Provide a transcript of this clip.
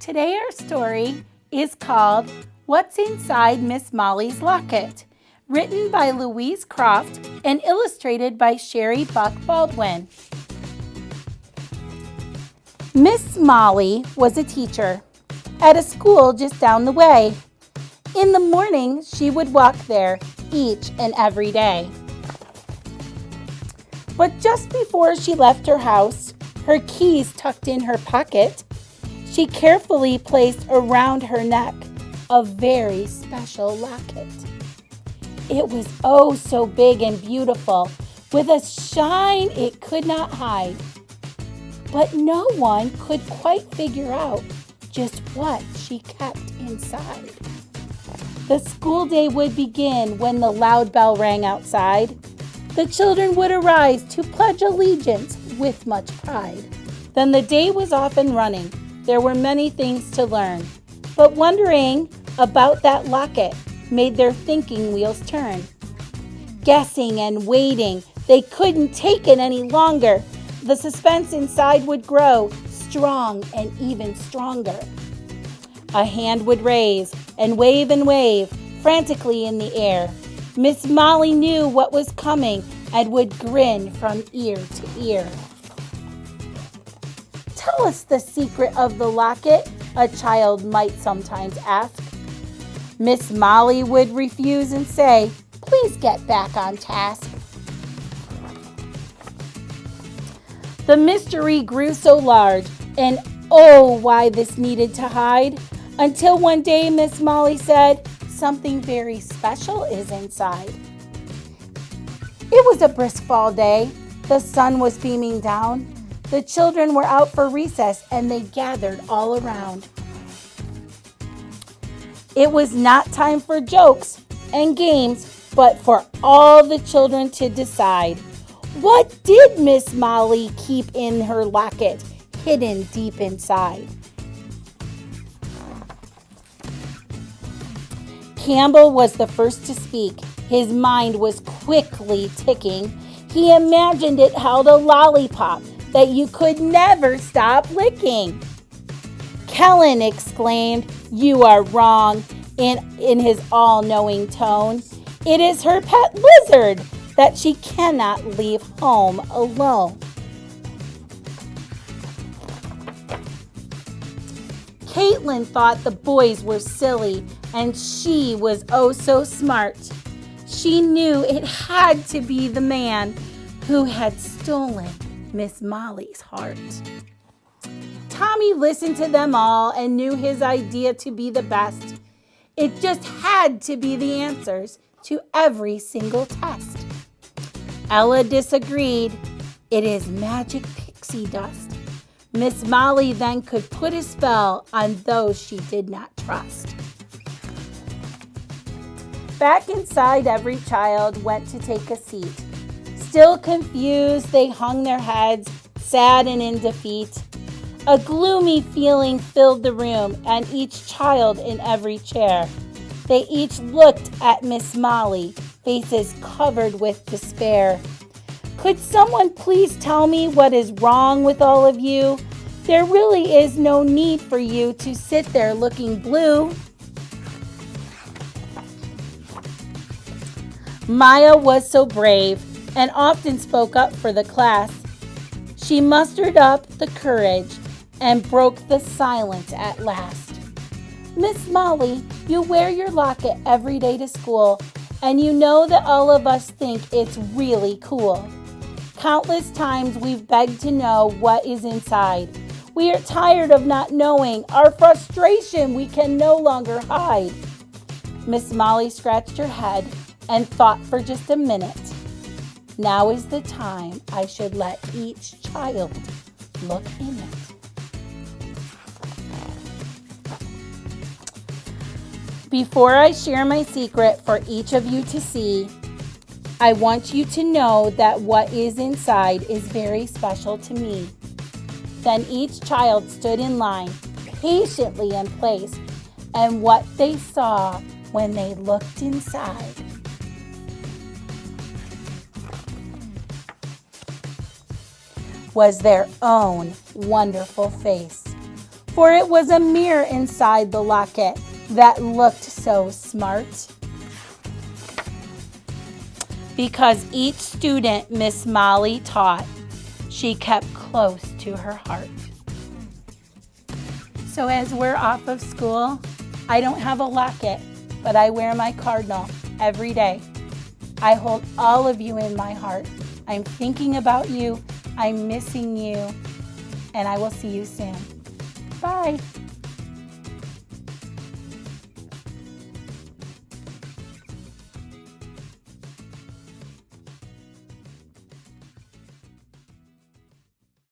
Today our story is called What's Inside Miss Molly's Locket, written by Louise Croft and illustrated by Sherry Buck Baldwin. Miss Molly was a teacher at a school just down the way. In the morning, she would walk there each and every day. But just before she left her house, her keys tucked in her pocket, she carefully placed around her neck a very special locket. It was oh so big and beautiful, with a shine it could not hide. But no one could quite figure out just what she kept inside. The school day would begin when the loud bell rang outside. The children would arise to pledge allegiance with much pride. Then the day was off and running. There were many things to learn, but wondering about that locket made their thinking wheels turn. Guessing and waiting, they couldn't take it any longer. The suspense inside would grow strong and even stronger. A hand would raise and wave frantically in the air. Miss Molly knew what was coming and would grin from ear to ear. "Tell us the secret of the locket," a child might sometimes ask. Miss Molly would refuse and say, "Please get back on task." The mystery grew so large, and oh, why this needed to hide, until one day Miss Molly said, "Something very special is inside." It was a brisk fall day. The sun was beaming down. The children were out for recess, and they gathered all around. It was not time for jokes and games, but for all the children to decide. What did Miss Molly keep in her locket, hidden deep inside? Campbell was the first to speak. His mind was quickly ticking. He imagined it held a lollipop that you could never stop licking. Kellen exclaimed, "You are wrong," in his all-knowing tone. "It is her pet lizard that she cannot leave home alone." Caitlin thought the boys were silly, and she was oh so smart. She knew it had to be the man who had stolen Miss Molly's heart. Tommy listened to them all and knew his idea to be the best. It just had to be the answers to every single test. Ella disagreed. "It is magic pixie dust." Miss Molly then could put a spell on those she did not trust. Back inside, every child went to take a seat. Still confused, they hung their heads, sad and in defeat. A gloomy feeling filled the room, and each child in every chair. They each looked at Miss Molly, faces covered with despair. "Could someone please tell me what is wrong with all of you? There really is no need for you to sit there looking blue." Maya was so brave and often spoke up for the class. She mustered up the courage and broke the silence at last. "Miss Molly, you wear your locket every day to school, and you know that all of us think it's really cool. Countless times we've begged to know what is inside. We are tired of not knowing. Our frustration we can no longer hide." Miss Molly scratched her head and thought for just a minute. "Now is the time I should let each child look in it." Before I share my secret for each of you to see, I want you to know that what is inside is very special to me. Then each child stood in line, patiently in place, and what they saw when they looked inside was their own wonderful face, for it was a mirror inside the locket that looked so smart. Because each student Miss Molly taught, she kept close to her heart. So as we're off of school, I don't have a locket, but I wear my cardinal every day. I hold all of you in my heart. I'm thinking about you, I'm missing you, and I will see you soon. Bye.